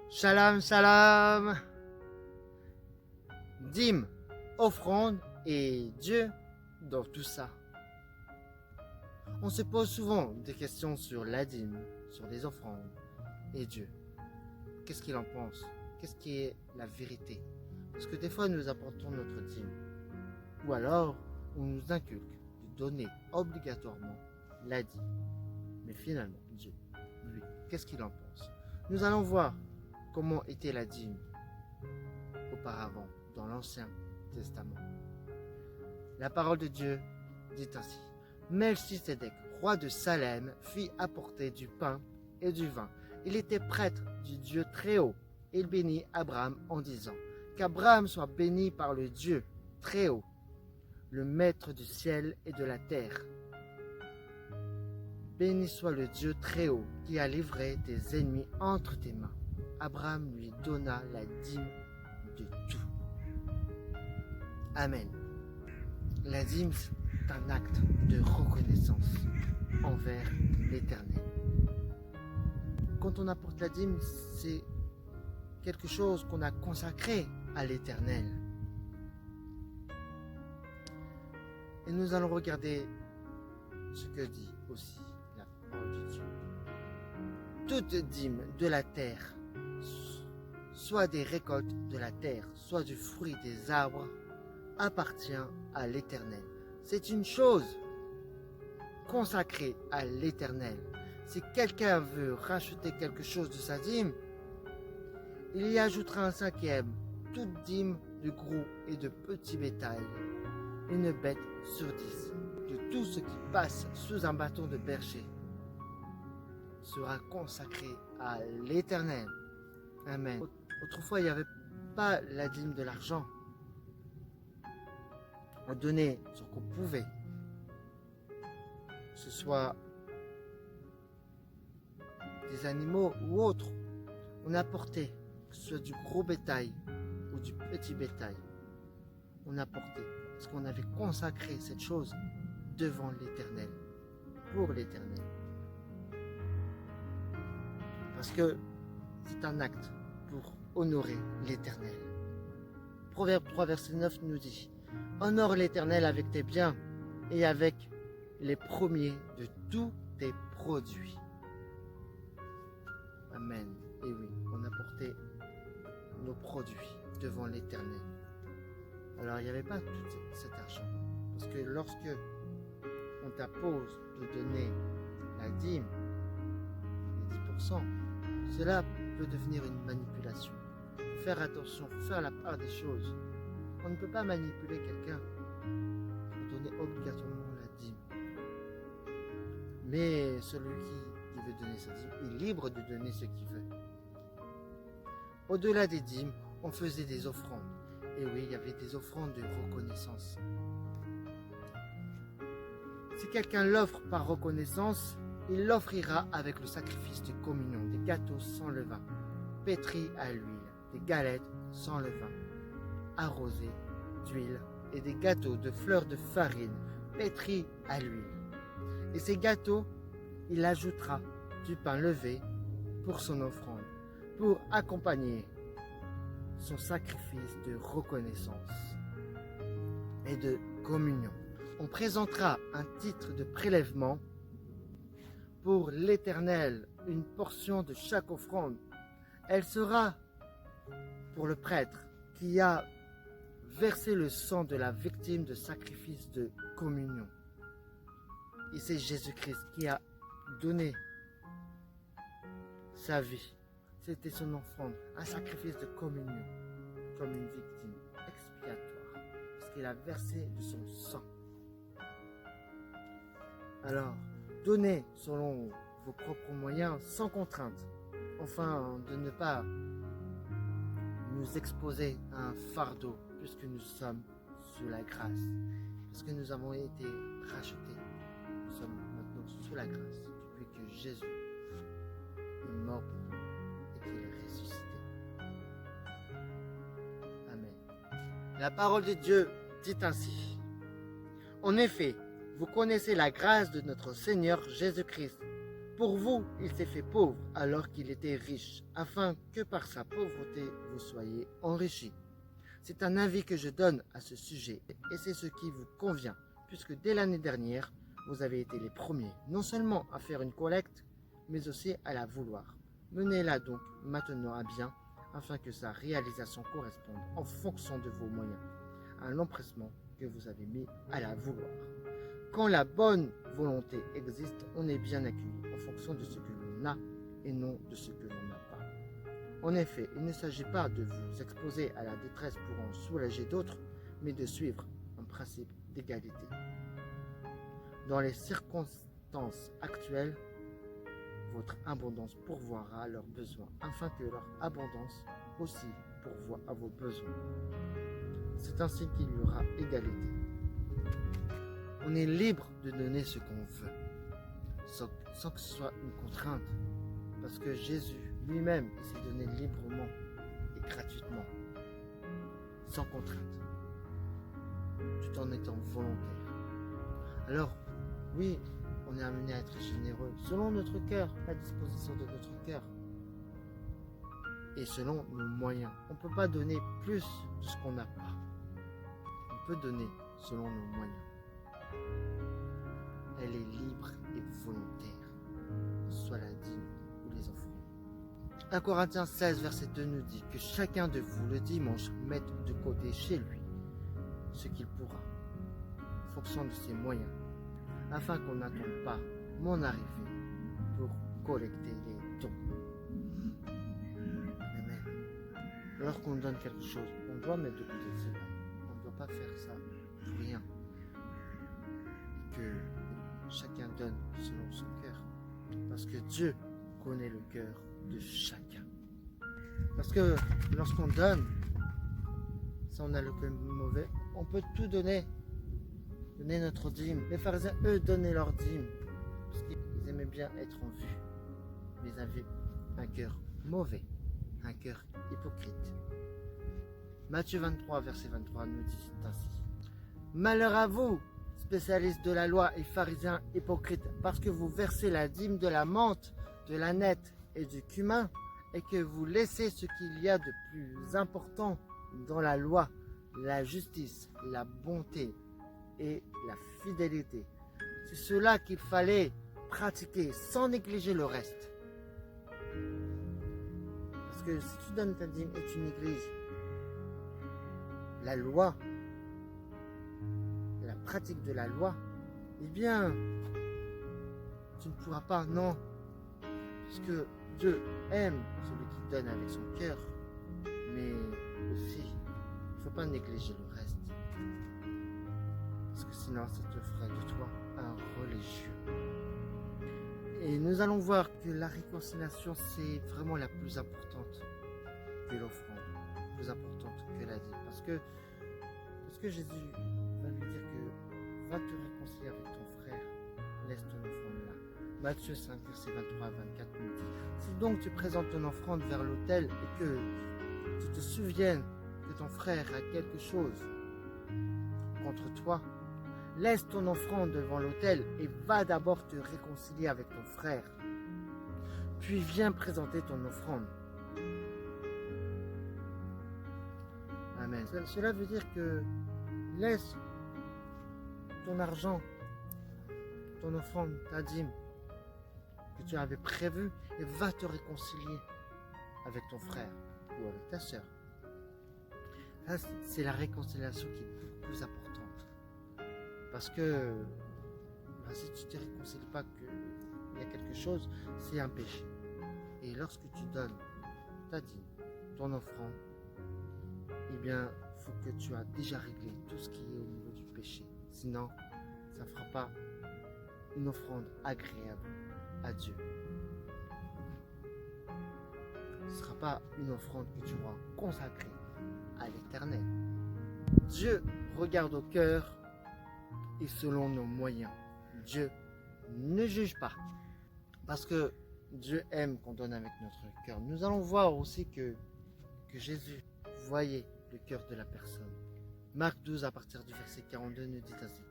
Shalom, shalom. Dîme, offrande et Dieu dans tout ça. On se pose souvent des questions sur la dîme, sur les offrandes et Dieu. Qu'est-ce qu'il en pense? Qu'est-ce qui est la vérité? Parce que des fois nous apportons notre dîme. Ou alors on nous inculque de donner obligatoirement la dîme. Mais finalement, Dieu, lui, qu'est-ce qu'il en pense? Nous allons voir comment était la dîme auparavant dans l'Ancien Testament. La parole de Dieu dit ainsi: Melchisédek, roi de Salem, fit apporter du pain et du vin. Il était prêtre du Dieu Très-Haut. Il bénit Abraham en disant: Qu'Abraham soit béni par le Dieu Très-Haut, le maître du ciel et de la terre. Béni soit le Dieu Très-Haut qui a livré tes ennemis entre tes mains. Abraham lui donna la dîme de tout. Amen. La dîme, c'est un acte de reconnaissance envers l'Éternel. Quand on apporte la dîme, c'est quelque chose qu'on a consacré à l'Éternel. Et nous allons regarder ce que dit aussi la parole de Dieu. Toute dîme de la terre, soit des récoltes de la terre, soit du fruit des arbres, appartient à l'Éternel. C'est une chose consacrée à l'Éternel. Si quelqu'un veut racheter quelque chose de sa dîme, il y ajoutera un cinquième, toute dîme de gros et de petit bétail, une bête sur 10, de tout ce qui passe sous un bâton de berger, sera consacré à l'Éternel. Amen. Autrefois, il n'y avait pas la dîme de l'argent. On donnait ce qu'on pouvait, que ce soit des animaux ou autres. On apportait, que ce soit du gros bétail ou du petit bétail. On apportait, parce qu'on avait consacré cette chose devant l'Éternel, pour l'Éternel. Parce que c'est un acte pour honorer l'Éternel. Proverbe 3, verset 9 nous dit: Honore l'Éternel avec tes biens et avec les premiers de tous tes produits. Amen. Et oui, on apportait nos produits devant l'Éternel. Alors il n'y avait pas tout cet argent. Parce que lorsque on t'impose de donner la dîme, les 10%, cela peut devenir une manipulation. Il faut faire attention, il faut faire la part des choses. On ne peut pas manipuler quelqu'un pour donner obligatoirement la dîme. Mais celui qui veut donner sa dîme est libre de donner ce qu'il veut. Au-delà des dîmes, on faisait des offrandes. Et oui, il y avait des offrandes de reconnaissance. Si quelqu'un l'offre par reconnaissance, il l'offrira avec le sacrifice de communion, des gâteaux sans levain, pétris à l'huile, des galettes sans levain, arrosés d'huile et des gâteaux de fleurs de farine, pétris à l'huile. Et ces gâteaux, il ajoutera du pain levé pour son offrande, pour accompagner son sacrifice de reconnaissance et de communion. On présentera un titre de prélèvement pour l'Éternel, une portion de chaque offrande. Elle sera pour le prêtre qui a versé le sang de la victime de sacrifice de communion. Et c'est Jésus-Christ qui a donné sa vie. C'était son offrande, un sacrifice de communion, comme une victime expiatoire, parce qu'il a versé de son sang. Alors, donnez selon vos propres moyens, sans contrainte, afin de ne pas nous exposer à un fardeau, puisque nous sommes sous la grâce, parce que nous avons été rachetés. Nous sommes maintenant sous la grâce, depuis que Jésus est mort pour nous et qu'il est ressuscité. Amen. La parole de Dieu dit ainsi: En effet, vous connaissez la grâce de notre Seigneur Jésus-Christ. Pour vous, il s'est fait pauvre alors qu'il était riche, afin que par sa pauvreté vous soyez enrichis. C'est un avis que je donne à ce sujet, et c'est ce qui vous convient, puisque dès l'année dernière, vous avez été les premiers, non seulement à faire une collecte, mais aussi à la vouloir. Menez-la donc maintenant à bien, afin que sa réalisation corresponde, en fonction de vos moyens, à l'empressement que vous avez mis à la vouloir. Quand la bonne volonté existe, on est bien accueilli en fonction de ce que l'on a et non de ce que l'on n'a pas. En effet, il ne s'agit pas de vous exposer à la détresse pour en soulager d'autres, mais de suivre un principe d'égalité. Dans les circonstances actuelles, votre abondance pourvoira leurs besoins, afin que leur abondance aussi pourvoie à vos besoins. C'est ainsi qu'il y aura égalité. On est libre de donner ce qu'on veut, sans que ce soit une contrainte, parce que Jésus lui-même s'est donné librement et gratuitement, sans contrainte, tout en étant volontaire. Alors, oui, on est amené à être généreux, selon notre cœur, la disposition de notre cœur, et selon nos moyens. On ne peut pas donner plus de ce qu'on n'a pas. On peut donner selon nos moyens. Elle est libre et volontaire, soit la dîme ou les offrandes. 1 Corinthiens 16, verset 2 nous dit que chacun de vous le dimanche mette de côté chez lui ce qu'il pourra, en fonction de ses moyens, afin qu'on n'attende pas mon arrivée pour collecter les dons. Amen. Lorsqu'on donne quelque chose, on doit mettre de côté cela. On ne doit pas faire ça pour rien. Que chacun donne selon son cœur. Parce que Dieu connaît le cœur de chacun. Parce que lorsqu'on donne, si on a le cœur mauvais, on peut tout donner. Donner notre dîme. Les pharisiens, eux, donnaient leur dîme. Parce qu'ils aimaient bien être en vue. Mais ils avaient un cœur mauvais. Un cœur hypocrite. Matthieu 23, verset 23 nous dit ainsi. Malheur à vous, spécialistes de la loi et pharisiens hypocrites, parce que vous versez la dîme de la menthe, de l'âneth et du cumin, et que vous laissez ce qu'il y a de plus important dans la loi, la justice, la bonté et la fidélité. C'est cela qu'il fallait pratiquer sans négliger le reste. Parce que si tu donnes ta dîme et tu négliges la loi, la pratique de la loi, eh bien, tu ne pourras pas, non. Parce que Dieu aime celui qui donne avec son cœur, mais aussi, il ne faut pas négliger le reste. Parce que sinon, ça te fera de toi un religieux. Et nous allons voir que la réconciliation, c'est vraiment la plus importante que l'offrande, plus importante que la dîme. Parce que Jésus va lui dire que va te réconcilier avec ton frère, laisse ton offrande là. Matthieu 5, verset 23 à 24 nous dit, si donc tu présentes ton offrande vers l'autel et que tu te souviennes que ton frère a quelque chose contre toi, laisse ton offrande devant l'autel et va d'abord te réconcilier avec ton frère. Puis viens présenter ton offrande. Amen. Cela veut dire que laisse ton argent, ton offrande, ta dîme que tu avais prévu et va te réconcilier avec ton frère ou avec ta sœur. Là, c'est la réconciliation qui est beaucoup plus importante. Parce que si tu ne te réconcilies pas qu'il y a quelque chose, c'est un péché. Et lorsque tu donnes ta dîme, ton offrande, eh bien, il faut que tu aies déjà réglé tout ce qui est au niveau du péché. Sinon, ça ne fera pas une offrande agréable à Dieu. Ce ne sera pas une offrande que tu auras consacrée à l'Éternel. Dieu regarde au cœur et selon nos moyens. Dieu ne juge pas. Parce que Dieu aime qu'on donne avec notre cœur. Nous allons voir aussi que Jésus voyait le cœur de la personne. Marc 12 à partir du verset 42 nous dit ainsi.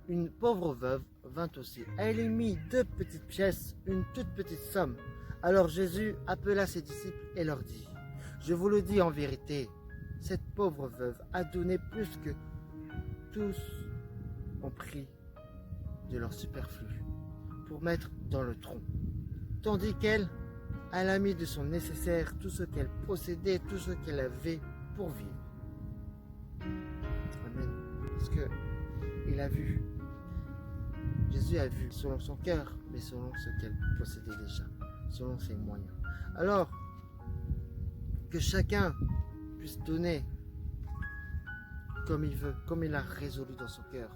une pauvre veuve vint aussi. Elle y mit 2 petites pièces, une toute petite somme. Alors Jésus appela ses disciples et leur dit, je vous le dis en vérité, cette pauvre veuve a donné plus que tous ont pris de leur superflu pour mettre dans le tronc. Tandis qu'elle, elle a mis de son nécessaire tout ce qu'elle possédait, tout ce qu'elle avait pour vivre. Amen. Parce que il a vu, Jésus a vu selon son cœur, mais selon ce qu'elle possédait déjà, selon ses moyens. Alors, que chacun puisse donner comme il veut, comme il a résolu dans son cœur.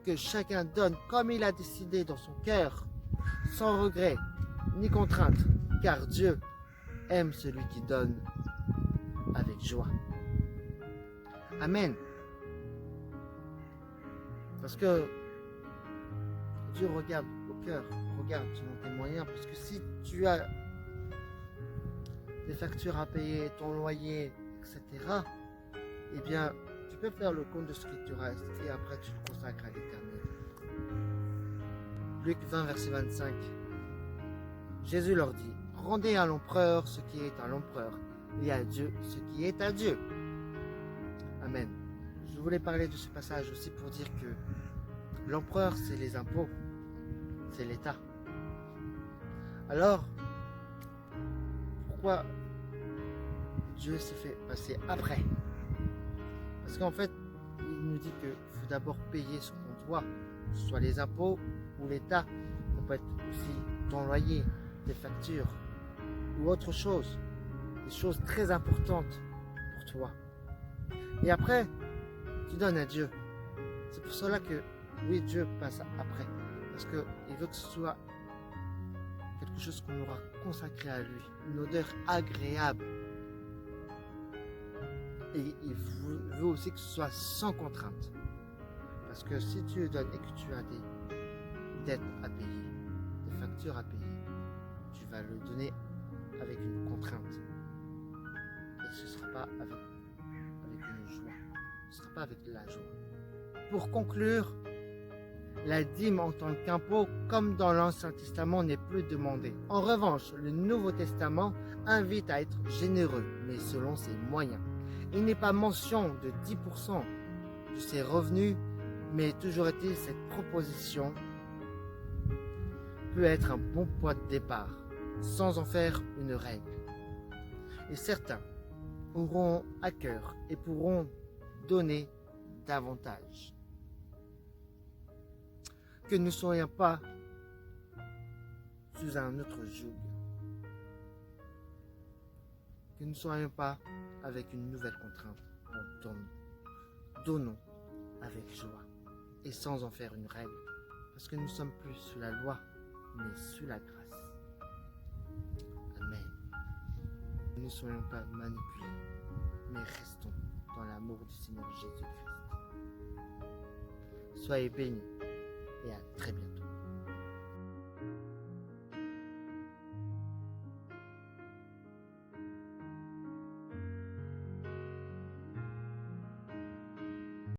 Que chacun donne comme il a décidé dans son cœur, sans regret ni contrainte, car Dieu aime celui qui donne avec joie. Amen. Parce que Dieu regarde au cœur, regarde selon tes moyens, parce que si tu as des factures à payer, ton loyer, etc., eh bien, tu peux faire le compte de ce qui te reste et après tu le consacres à l'Éternel. Luc 20, verset 25. Jésus leur dit, rendez à l'empereur ce qui est à l'empereur et à Dieu ce qui est à Dieu. Amen. Je voulais parler de ce passage aussi pour dire que l'empereur, c'est les impôts, c'est l'État. Alors, pourquoi Dieu s'est fait passer après? Parce qu'en fait, il nous dit qu'il faut d'abord payer ce qu'on doit, que ce soit les impôts ou l'État. Ça peut être aussi ton loyer, tes factures ou autre chose. Des choses très importantes pour toi. Et après, tu donnes à Dieu. C'est pour cela que, oui, Dieu passe après. Parce qu'il veut que ce soit quelque chose qu'on aura consacré à lui. Une odeur agréable. Et il veut aussi que ce soit sans contrainte. Parce que si tu donnes et que tu as des dettes à payer, des factures à payer, tu vas le donner avec une contrainte. Et ce ne sera pas avec une joie. Ce ne sera pas avec la joie. Pour conclure, la dîme en tant qu'impôt, comme dans l'Ancien Testament, n'est plus demandée. En revanche, le Nouveau Testament invite à être généreux, mais selon ses moyens. Il n'est pas mention de 10% de ses revenus, mais toujours est-il, cette proposition peut être un bon point de départ, sans en faire une règle. Et certains auront à cœur et pourront donner davantage. Que nous ne soyons pas sous un autre joug. Que nous ne soyons pas avec une nouvelle contrainte. Donnons avec joie et sans en faire une règle. Parce que nous ne sommes plus sous la loi, mais sous la grâce. Amen. Que nous ne soyons pas manipulés, mais restons dans l'amour du Seigneur Jésus-Christ. Soyez bénis et à très bientôt.